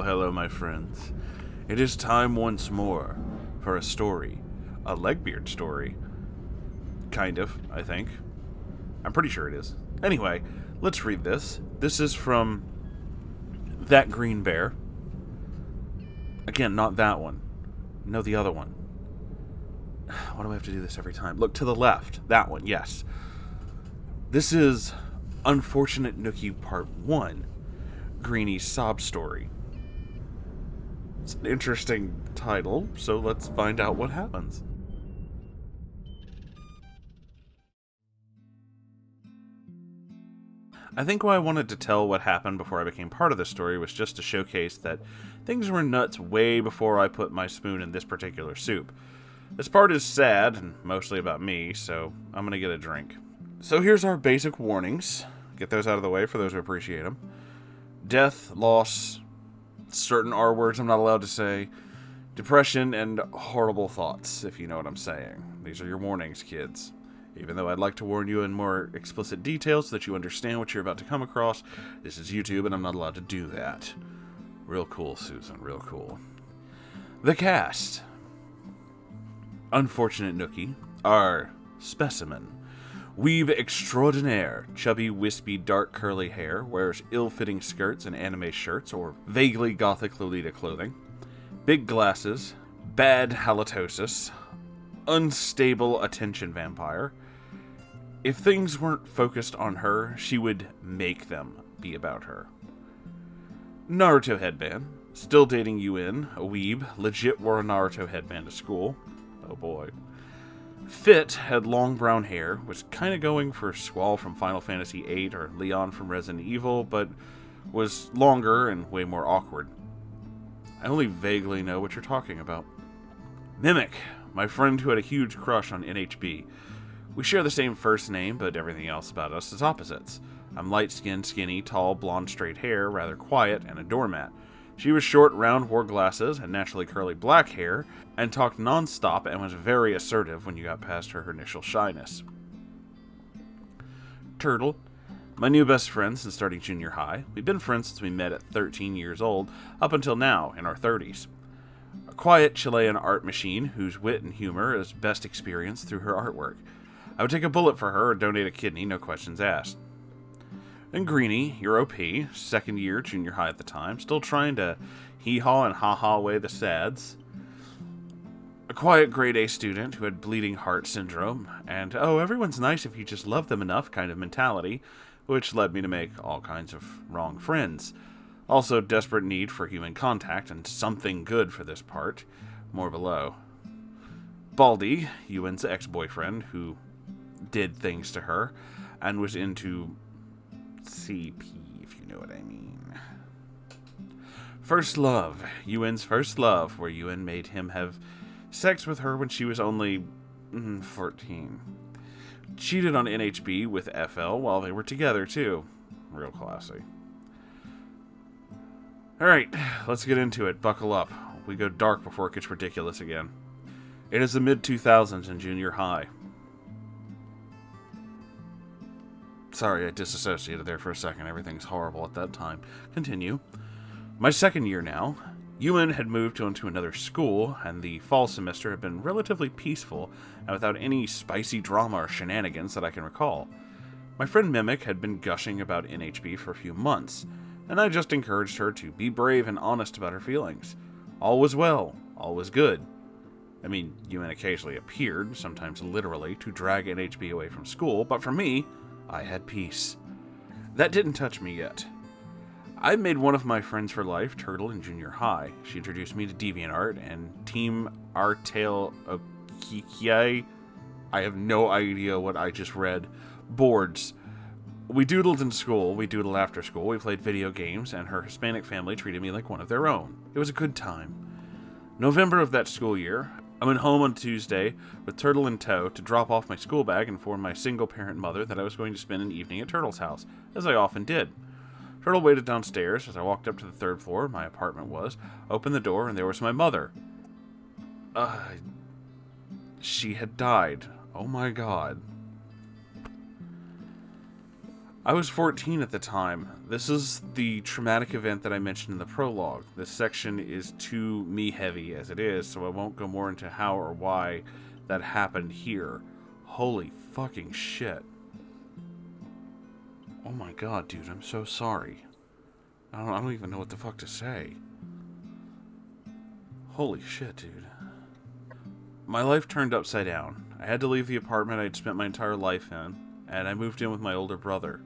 Well, hello, my friends. It is time once more for a story. A Legbeard story. Kind of, I think. I'm pretty sure it is. Anyway, let's read this. This is from That Green Bear. Again, not that one. No, the other one. Why do I have to do this every time? Look to the left. That one, yes. This is Unfortunate Nookie Part 1. Greenie's sob story. It's an interesting title, so let's find out what happens. I think why I wanted to tell what happened before I became part of the story was just to showcase that things were nuts way before I put my spoon in this particular soup. This part is sad, and mostly about me, so I'm gonna get a drink. So here's our basic warnings. Get those out of the way for those who appreciate them. Death, loss, certain R words I'm not allowed to say, depression, and horrible thoughts, if you know what I'm saying. These are your warnings, kids. Even though I'd like to warn you in more explicit details so that you understand what you're about to come across, this is YouTube and I'm not allowed to do that. Real cool, Susan, real cool. The cast. Unfortunate Nookie, our specimen. Weeb extraordinaire, chubby, wispy, dark curly hair, wears ill-fitting skirts and anime shirts or vaguely gothic Lolita clothing. Big glasses, bad halitosis, unstable attention vampire. If things weren't focused on her, she would make them be about her. Naruto headband, still dating Yuen, a weeb, legit wore a Naruto headband to school. Oh boy. Fit had long brown hair, was kind of going for Squall from Final Fantasy VIII or Leon from Resident Evil, but was longer and way more awkward. I only vaguely know what you're talking about. Mimic, my friend who had a huge crush on NHB. We share the same first name, but everything else about us is opposites. I'm light-skinned, skinny, tall, blonde, straight hair, rather quiet, and a doormat. She was short, round, wore glasses, had naturally curly black hair, and talked non-stop and was very assertive when you got past her initial shyness. Turtle, my new best friend since starting junior high. We've been friends since we met at 13 years old, up until now, in our 30s. A quiet Chilean art machine whose wit and humor is best experienced through her artwork. I would take a bullet for her or donate a kidney, no questions asked. And Greenie, your OP, second year junior high at the time, still trying to hee-haw and ha-ha away the sads. A quiet grade A student who had bleeding heart syndrome, and everyone's nice if you just love them enough kind of mentality, which led me to make all kinds of wrong friends. Also desperate need for human contact and something good for this part. More below. Baldy, Ewan's ex-boyfriend, who did things to her, and was into CP, if you know what I mean. First love. Ewan's first love, where Ewan made him have sex with her when she was only 14. Cheated on NHB with FL while they were together, too. Real classy. Alright, let's get into it. Buckle up. We go dark before it gets ridiculous again. It is the mid-2000s in junior high. Sorry, I disassociated there for a second. Everything's horrible at that time. Continue. My second year now. Ewan had moved into another school, and the fall semester had been relatively peaceful and without any spicy drama or shenanigans that I can recall. My friend Mimic had been gushing about NHB for a few months, and I just encouraged her to be brave and honest about her feelings. All was well. All was good. I mean, Ewan occasionally appeared, sometimes literally, to drag NHB away from school, but for me, I had peace. That didn't touch me yet. I made one of my friends for life, Turtle, in junior high. She introduced me to DeviantArt and Team Artail Okikiai. I have no idea what I just read. Boards. We doodled in school, we doodled after school, we played video games, and her Hispanic family treated me like one of their own. It was a good time. November of that school year, I went home on Tuesday with Turtle in tow to drop off my school bag and inform my single-parent mother that I was going to spend an evening at Turtle's house, as I often did. Turtle waited downstairs as I walked up to the third floor my apartment was, opened the door, and there was my mother. She had died. Oh my god. I was 14 at the time. This is the traumatic event that I mentioned in the prologue. This section is too me-heavy as it is, so I won't go more into how or why that happened here. Holy fucking shit. Oh my god, dude, I'm so sorry. I don't even know what the fuck to say. Holy shit, dude. My life turned upside down. I had to leave the apartment I'd spent my entire life in, and I moved in with my older brother,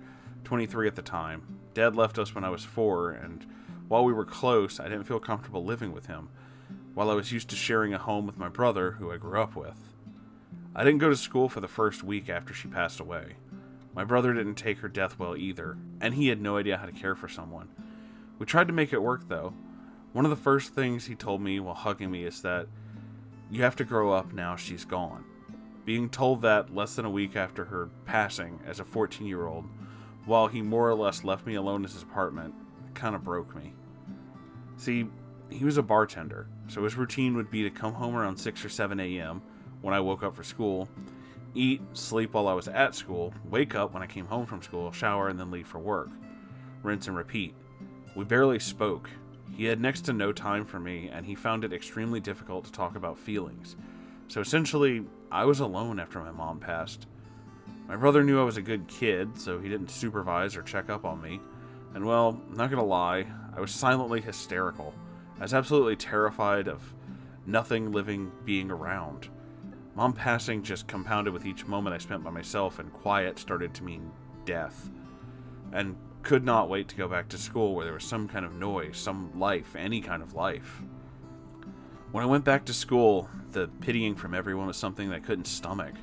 23 at the time. Dad left us when I was 4, and while we were close, I didn't feel comfortable living with him, while I was used to sharing a home with my brother, who I grew up with. I didn't go to school for the first week after she passed away. My brother didn't take her death well either, and he had no idea how to care for someone. We tried to make it work, though. One of the first things he told me while hugging me is that you have to grow up now she's gone. Being told that less than a week after her passing as a 14-year-old, while he more or less left me alone in his apartment, kind of broke me. See, he was a bartender, so his routine would be to come home around 6 or 7 a.m. when I woke up for school, eat, sleep while I was at school, wake up when I came home from school, shower, and then leave for work. Rinse and repeat. We barely spoke. He had next to no time for me, and he found it extremely difficult to talk about feelings. So essentially, I was alone after my mom passed. My brother knew I was a good kid, so he didn't supervise or check up on me. And well, not gonna lie, I was silently hysterical. I was absolutely terrified of nothing living being around. Mom passing just compounded with each moment I spent by myself, and quiet started to mean death. And could not wait to go back to school where there was some kind of noise, some life, any kind of life. When I went back to school, the pitying from everyone was something that I couldn't stomach,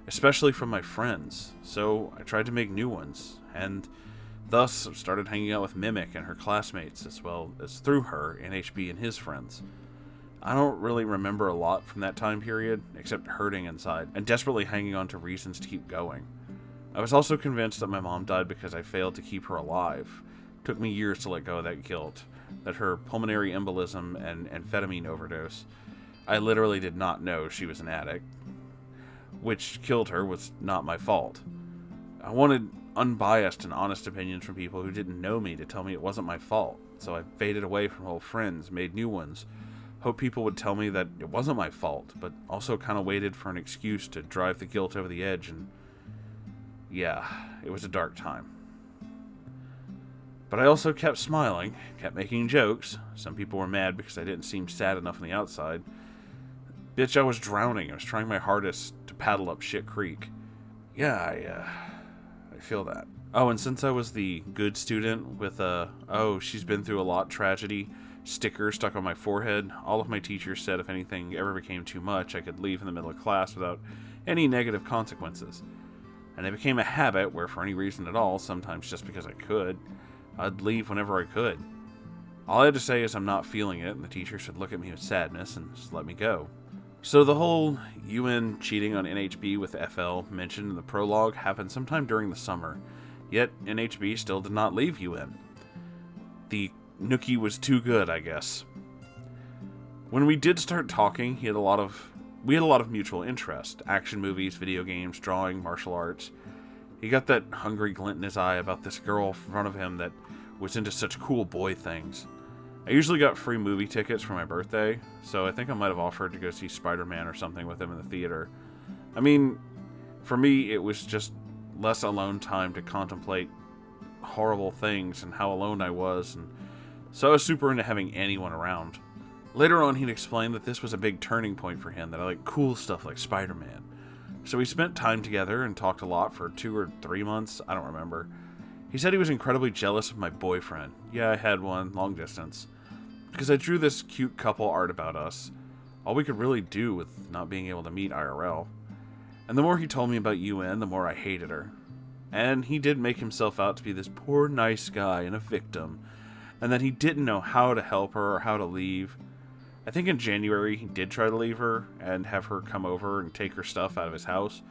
especially from my friends, so I tried to make new ones, and thus started hanging out with Mimic and her classmates, as well as through her, NHB and his friends. I don't really remember a lot from that time period, except hurting inside, and desperately hanging on to reasons to keep going. I was also convinced that my mom died because I failed to keep her alive. It took me years to let go of that guilt, that her pulmonary embolism and amphetamine overdose, I literally did not know she was an addict, which killed her, was not my fault. I wanted unbiased and honest opinions from people who didn't know me to tell me it wasn't my fault, so I faded away from old friends, made new ones, hoped people would tell me that it wasn't my fault, but also kind of waited for an excuse to drive the guilt over the edge, and yeah, it was a dark time. But I also kept smiling, kept making jokes. Some people were mad because I didn't seem sad enough on the outside. Bitch, I was drowning. I was trying my hardest to paddle up shit creek. Yeah, I feel that. Oh, and since I was the good student with she's been through a lot tragedy sticker stuck on my forehead, all of my teachers said if anything ever became too much, I could leave in the middle of class without any negative consequences. And it became a habit where, for any reason at all, sometimes just because I could, I'd leave whenever I could. All I had to say is I'm not feeling it, and the teacher should look at me with sadness and just let me go. So the whole UN cheating on NHB with FL mentioned in the prologue happened sometime during the summer, yet NHB still did not leave UN. The Nookie was too good, I guess. When we did start talking, we had a lot of mutual interest. Action movies, video games, drawing, martial arts. He got that hungry glint in his eye about this girl in front of him that was into such cool boy things. I usually got free movie tickets for my birthday, so I think I might have offered to go see Spider-Man or something with him in the theater. I mean, for me, it was just less alone time to contemplate horrible things and how alone I was, and so I was super into having anyone around. Later on, he'd explained that this was a big turning point for him, that I like cool stuff like Spider-Man. So we spent time together and talked a lot for 2 or 3 months, I don't remember. He said he was incredibly jealous of my boyfriend. Yeah, I had one, long distance. Because I drew this cute couple art about us. All we could really do with not being able to meet IRL. And the more he told me about UN, the more I hated her. And he did make himself out to be this poor nice guy and a victim, and that he didn't know how to help her or how to leave. I think in January he did try to leave her and have her come over and take her stuff out of his house.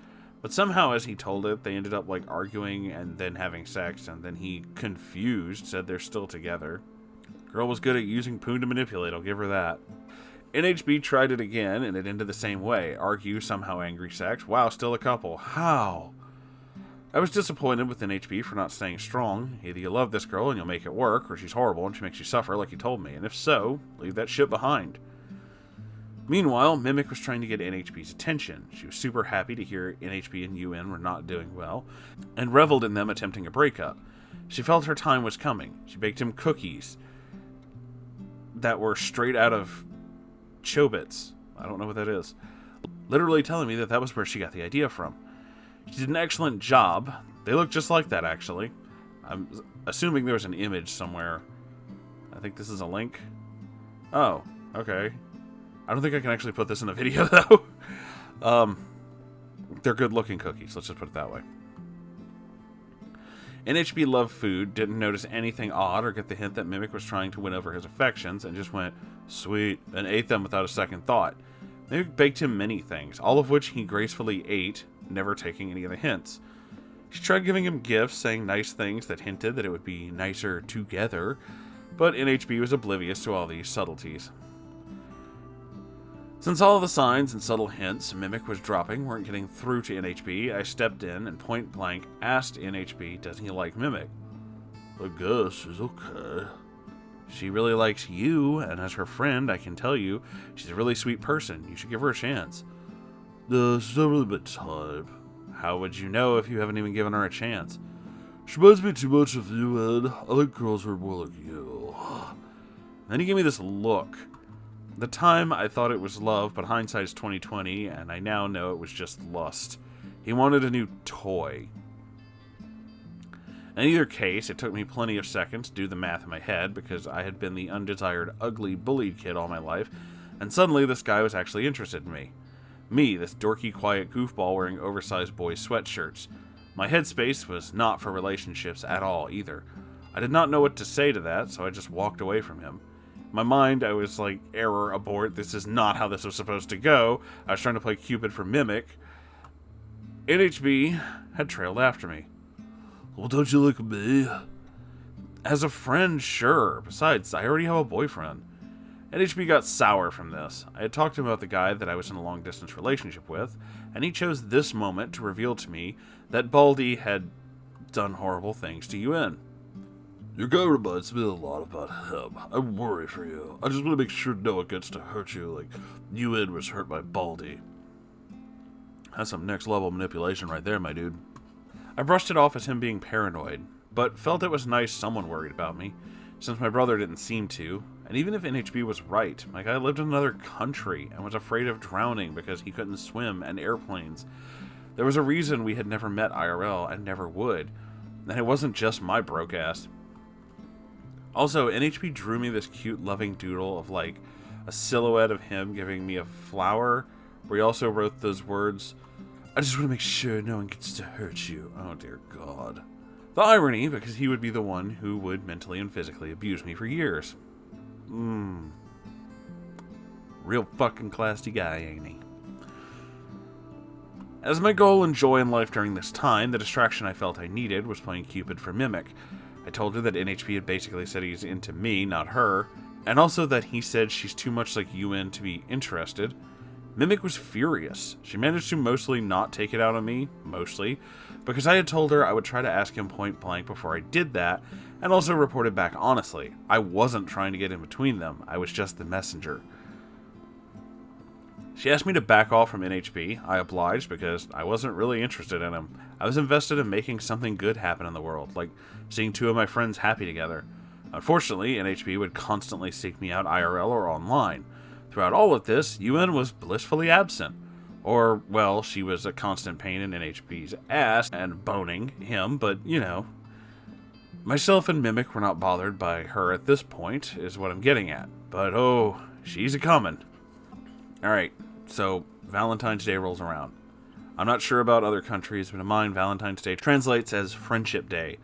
But somehow, as he told it, they ended up like arguing and then having sex, and then he, confused, said they're still together. Girl was good at using poon to manipulate, I'll give her that. NHB tried it again, and it ended the same way. Argue, somehow angry sex. Wow, still a couple. How? I was disappointed with NHB for not staying strong. Either you love this girl and you'll make it work, or she's horrible and she makes you suffer like you told me, and if so, leave that shit behind. Meanwhile, Mimic was trying to get NHB's attention. She was super happy to hear NHB and UN were not doing well, and reveled in them attempting a breakup. She felt her time was coming. She baked him cookies that were straight out of Chobits. I don't know what that is. Literally telling me that that was where she got the idea from. She did an excellent job. They look just like that, actually. I'm assuming there was an image somewhere. I think this is a link. Oh, okay. I don't think I can actually put this in a video, though. They're good-looking cookies. Let's just put it that way. NHB loved food, didn't notice anything odd or get the hint that Mimic was trying to win over his affections, and just went, sweet, and ate them without a second thought. Mimic baked him many things, all of which he gracefully ate, never taking any of the hints. She tried giving him gifts, saying nice things that hinted that it would be nicer together, but NHB was oblivious to all these subtleties. Since all the signs and subtle hints Mimic was dropping weren't getting through to NHB, I stepped in and point blank asked NHB, doesn't he like Mimic? I guess she's okay. She really likes you, and as her friend, I can tell you, she's a really sweet person. You should give her a chance. She's not really my type. How would you know if you haven't even given her a chance? She reminds me too much of you, Ed. I like girls who are more like you. Then he gave me this look. At the time, I thought it was love, but hindsight's 20/20, and I now know it was just lust. He wanted a new toy. In either case, it took me plenty of seconds to do the math in my head, because I had been the undesired, ugly, bullied kid all my life, and suddenly this guy was actually interested in me. Me, this dorky, quiet goofball wearing oversized boys' sweatshirts. My headspace was not for relationships at all, either. I did not know what to say to that, so I just walked away from him. In my mind, I was like, error, abort, this is not how this was supposed to go. I was trying to play Cupid for Mimic. NHB had trailed after me. Well, don't you like me? As a friend, sure. Besides, I already have a boyfriend. NHB got sour from this. I had talked to him about the guy that I was in a long-distance relationship with, and he chose this moment to reveal to me that Baldy had done horrible things to UN. Your guy reminds me a lot about him. I worry for you. I just want to make sure no one gets to hurt you like UN was hurt by Baldy. That's some next-level manipulation right there, my dude. I brushed it off as him being paranoid, but felt it was nice someone worried about me, since my brother didn't seem to. And even if NHB was right, my guy lived in another country and was afraid of drowning because he couldn't swim and airplanes. There was a reason we had never met IRL and never would, and it wasn't just my broke ass. Also, NHB drew me this cute loving doodle of like a silhouette of him giving me a flower, where he also wrote those words, I just want to make sure no one gets to hurt you. Oh dear God. The irony, because he would be the one who would mentally and physically abuse me for years. Real fucking classy guy, ain't he? As my goal and joy in life during this time, the distraction I felt I needed was playing Cupid for Mimic. I told her that NHB had basically said he's into me, not her, and also that he said she's too much like UN to be interested. Mimic was furious. She managed to mostly not take it out on me, mostly, because I had told her I would try to ask him point blank before I did that, and also reported back honestly. I wasn't trying to get in between them, I was just the messenger. She asked me to back off from NHB. I obliged because I wasn't really interested in him. I was invested in making something good happen in the world, like seeing two of my friends happy together. Unfortunately, NHB would constantly seek me out IRL or online. Throughout all of this, UN was blissfully absent. Or, well, she was a constant pain in NHB's ass and boning him, but, you know. Myself and Mimic were not bothered by her at this point, is what I'm getting at. But, oh, she's a-comin'. Alright, so Valentine's Day rolls around. I'm not sure about other countries, but in mine, Valentine's Day translates as Friendship Day.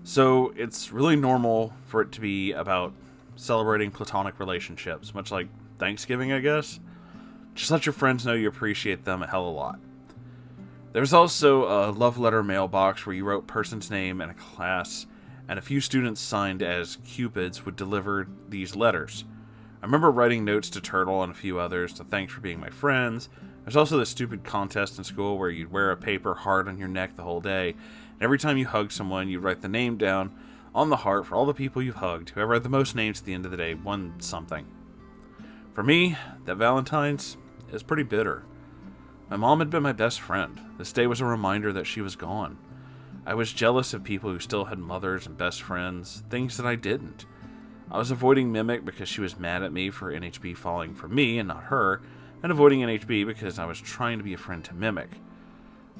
So it's really normal for it to be about celebrating platonic relationships, much like Thanksgiving, I guess. Just let your friends know you appreciate them a hell of a lot. There's also a love letter mailbox where you wrote person's name and a class, and a few students signed as Cupids would deliver these letters. I remember writing notes to Turtle and a few others to thank for being my friends, There's also this stupid contest in school where you'd wear a paper heart on your neck the whole day, and every time you hug someone, you'd write the name down on the heart for all the people you've hugged. Whoever had the most names at the end of the day won something. For me, that Valentine's is pretty bitter. My mom had been my best friend. This day was a reminder that she was gone. I was jealous of people who still had mothers and best friends, things that I didn't. I was avoiding Mimic because she was mad at me for NHB falling for me and not her, and avoiding NHB because I was trying to be a friend to Mimic.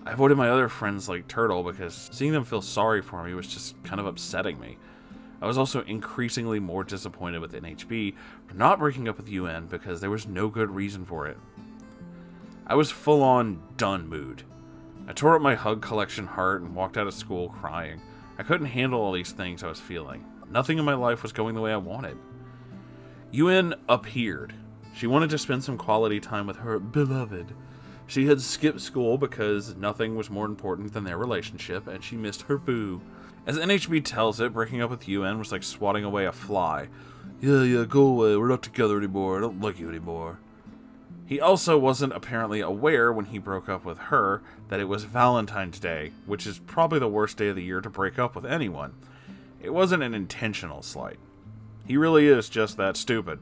I avoided my other friends like Turtle because seeing them feel sorry for me was just kind of upsetting me. I was also increasingly more disappointed with NHB for not breaking up with UN because there was no good reason for it. I was full-on done mood. I tore up my hug collection heart and walked out of school crying. I couldn't handle all these things I was feeling. Nothing in my life was going the way I wanted. UN appeared. She wanted to spend some quality time with her beloved. She had skipped school because nothing was more important than their relationship, and she missed her boo. As NHB tells it, breaking up with UN was like swatting away a fly. Yeah, go away. We're not together anymore. I don't like you anymore. He also wasn't apparently aware when he broke up with her that it was Valentine's Day, which is probably the worst day of the year to break up with anyone. It wasn't an intentional slight. He really is just that stupid.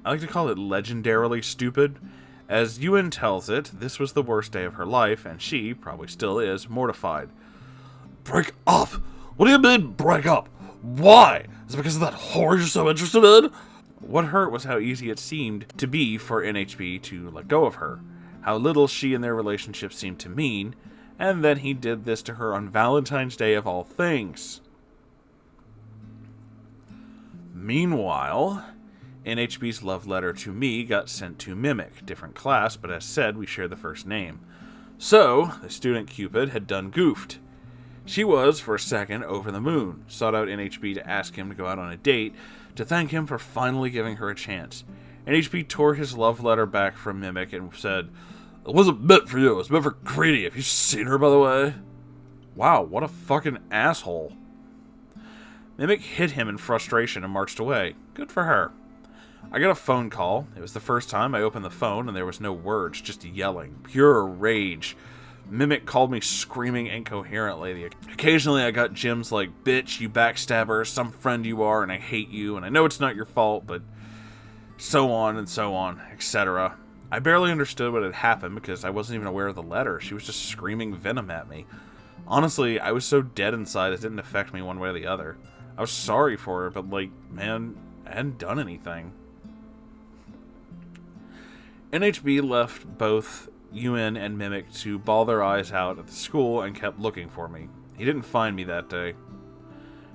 I like to call it legendarily stupid. As Ewan tells it, this was the worst day of her life, and she, probably still is, mortified. Break up? What do you mean, break up? Why? Is it because of that whore you're so interested in? What hurt was how easy it seemed to be for NHB to let go of her, how little she and their relationship seemed to mean, and then he did this to her on Valentine's Day of all things. Meanwhile, NHB's love letter to me got sent to Mimic, different class, but as said, we share the first name. So, the student Cupid had done goofed. She was, for a second, over the moon, sought out NHB to ask him to go out on a date, to thank him for finally giving her a chance. NHB tore his love letter back from Mimic and said, "It wasn't meant for you, it was meant for Greenie. Have you seen her, by the way?" Wow, what a fucking asshole. Mimic hit him in frustration and marched away. Good for her. I got a phone call. It was the first time I opened the phone and there was no words, just yelling. Pure rage. Mimic called me screaming incoherently. Occasionally I got gems like, "Bitch, you backstabber, some friend you are, and I hate you, and I know it's not your fault," but so on, etc. I barely understood what had happened because I wasn't even aware of the letter. She was just screaming venom at me. Honestly, I was so dead inside it didn't affect me one way or the other. I was sorry for her, but man, I hadn't done anything. NHB left both UN and Mimic to bawl their eyes out at the school and kept looking for me. He didn't find me that day.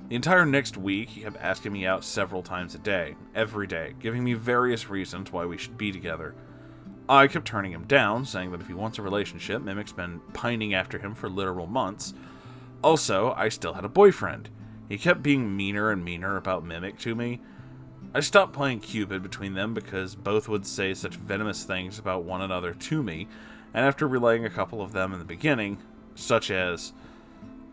The entire next week, he kept asking me out several times a day, every day, giving me various reasons why we should be together. I kept turning him down, saying that if he wants a relationship, Mimic's been pining after him for literal months. Also, I still had a boyfriend. He kept being meaner and meaner about Mimic to me. I stopped playing Cupid between them because both would say such venomous things about one another to me, and after relaying a couple of them in the beginning, such as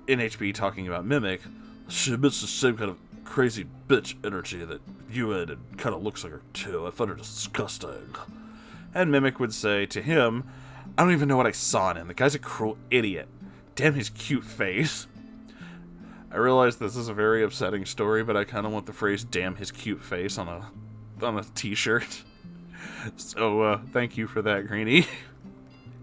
NHB talking about Mimic, she emits the same kind of crazy bitch energy that you had and kind of looks like her too. I find her disgusting. And Mimic would say to him, I don't even know what I saw in him. The guy's a cruel idiot. Damn his cute face. I realize this is a very upsetting story, but I kind of want the phrase "damn his cute face" on a t-shirt. So, thank you for that, Greenie.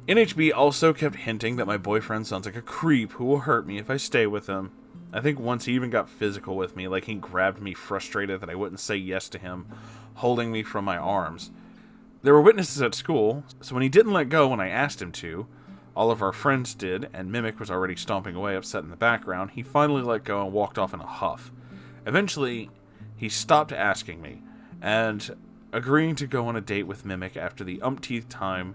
NHB also kept hinting that my boyfriend sounds like a creep who will hurt me if I stay with him. I think once he even got physical with me, like he grabbed me frustrated that I wouldn't say yes to him, holding me from my arms. There were witnesses at school, so when he didn't let go when I asked him to, all of our friends did, and Mimic was already stomping away upset in the background, he finally let go and walked off in a huff. Eventually, he stopped asking me, and agreeing to go on a date with Mimic after the umpteenth time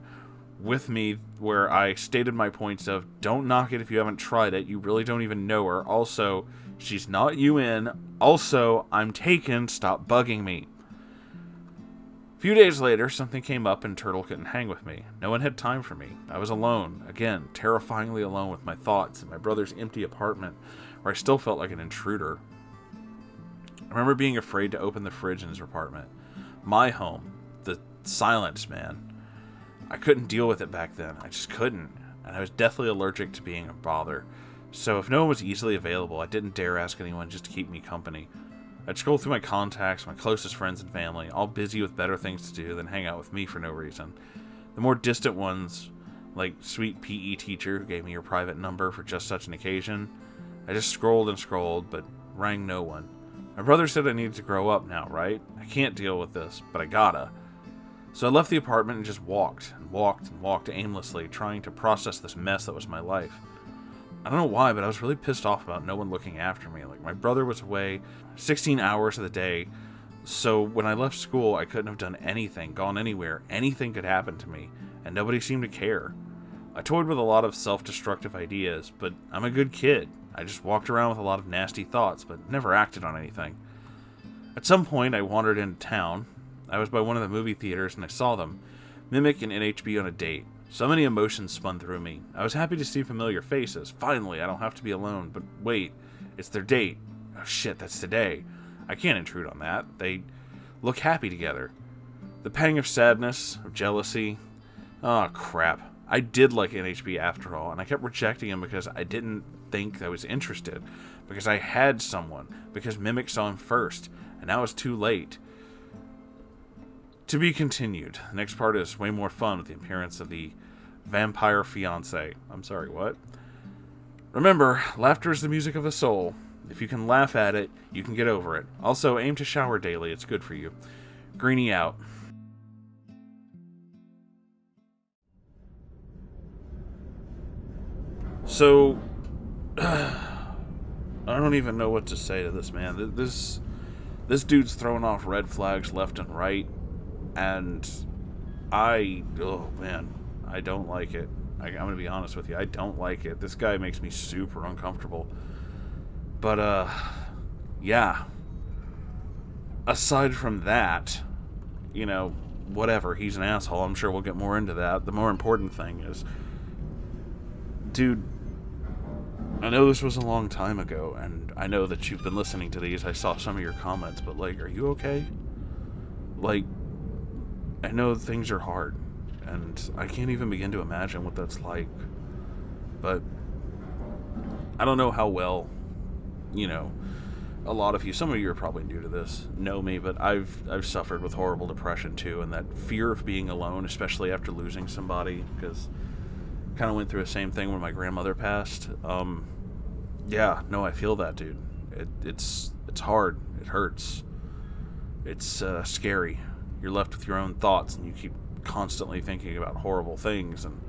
with me where I stated my points of, don't knock it if you haven't tried it, you really don't even know her, also, she's not UN, also, I'm taken, stop bugging me. A few days later, something came up and Turtle couldn't hang with me. No one had time for me. I was alone, again, terrifyingly alone with my thoughts in my brother's empty apartment, where I still felt like an intruder. I remember being afraid to open the fridge in his apartment. My home. The silence, man. I couldn't deal with it back then. I just couldn't. And I was deathly allergic to being a bother. So if no one was easily available, I didn't dare ask anyone just to keep me company. I'd scroll through my contacts, my closest friends and family, all busy with better things to do than hang out with me for no reason. The more distant ones, like sweet PE teacher who gave me your private number for just such an occasion, I just scrolled and scrolled, but rang no one. My brother said I needed to grow up now, right? I can't deal with this, but I gotta. So I left the apartment and just walked and walked and walked aimlessly, trying to process this mess that was my life. I don't know why, but I was really pissed off about no one looking after me. Like, my brother was away 16 hours of the day, so when I left school, I couldn't have done anything, gone anywhere. Anything could happen to me, and nobody seemed to care. I toyed with a lot of self-destructive ideas, but I'm a good kid. I just walked around with a lot of nasty thoughts, but never acted on anything. At some point, I wandered into town. I was by one of the movie theaters, and I saw them, Mimic and NHB on a date. So many emotions spun through me. I was happy to see familiar faces. Finally, I don't have to be alone. But wait, it's their date. Oh shit, that's today. I can't intrude on that. They look happy together. The pang of sadness, of jealousy. Oh crap. I did like NHB after all, and I kept rejecting him because I didn't think I was interested. Because I had someone. Because Mimic saw him first. And now it's too late. To be continued. The next part is way more fun with the appearance of the vampire fiancé. I'm sorry, what? Remember, laughter is the music of the soul. If you can laugh at it, you can get over it. Also, aim to shower daily. It's good for you. Greenie out. So, I don't even know what to say to this, man. This dude's throwing off red flags left and right. And oh man, I don't like it. I'm going to be honest with you. I don't like it. This guy makes me super uncomfortable. But, yeah. Aside from that, you know, whatever. He's an asshole. I'm sure we'll get more into that. The more important thing is, dude, I know this was a long time ago, and I know that you've been listening to these. I saw some of your comments, but, like, are you okay? Like, I know things are hard, and I can't even begin to imagine what that's like. But I don't know how well, you know, a lot of you, some of you are probably new to this, know me, but I've suffered with horrible depression too, and that fear of being alone, especially after losing somebody, because I kind of went through the same thing when my grandmother passed. Yeah, no, I feel that, dude. It's hard. It hurts. It's scary. You're left with your own thoughts, and you keep constantly thinking about horrible things, and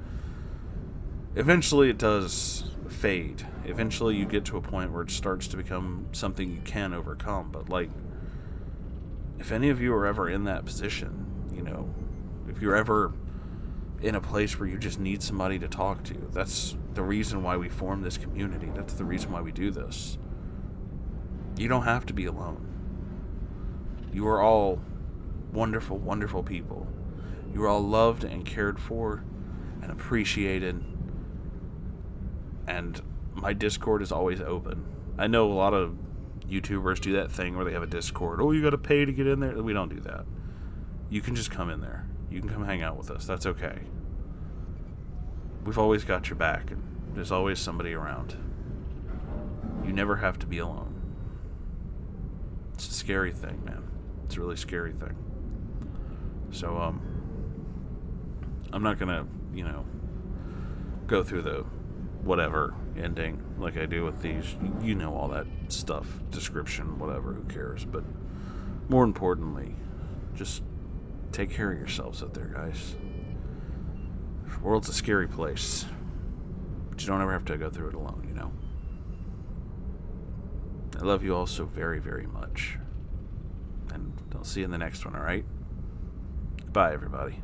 eventually it does fade. Eventually you get to a point where it starts to become something you can overcome. But, like, if any of you are ever in that position, you know, if you're ever in a place where you just need somebody to talk to, that's the reason why we form this community. That's the reason why we do this. You don't have to be alone. You are all wonderful, wonderful people. You are all loved and cared for and appreciated. And my Discord is always open. I know a lot of YouTubers do that thing where they have a Discord. Oh, you gotta pay to get in there. We don't do that. You can just come in there. You can come hang out with us. That's okay. We've always got your back, and there's always somebody around. You never have to be alone. It's a scary thing, man. It's a really scary thing. So, I'm not gonna, you know, go through the whatever ending like I do with these. You know all that stuff, description, whatever, who cares. But more importantly, just take care of yourselves out there, guys. The world's a scary place, but you don't ever have to go through it alone, you know? I love you all so very, very much. And I'll see you in the next one, alright? Bye, everybody.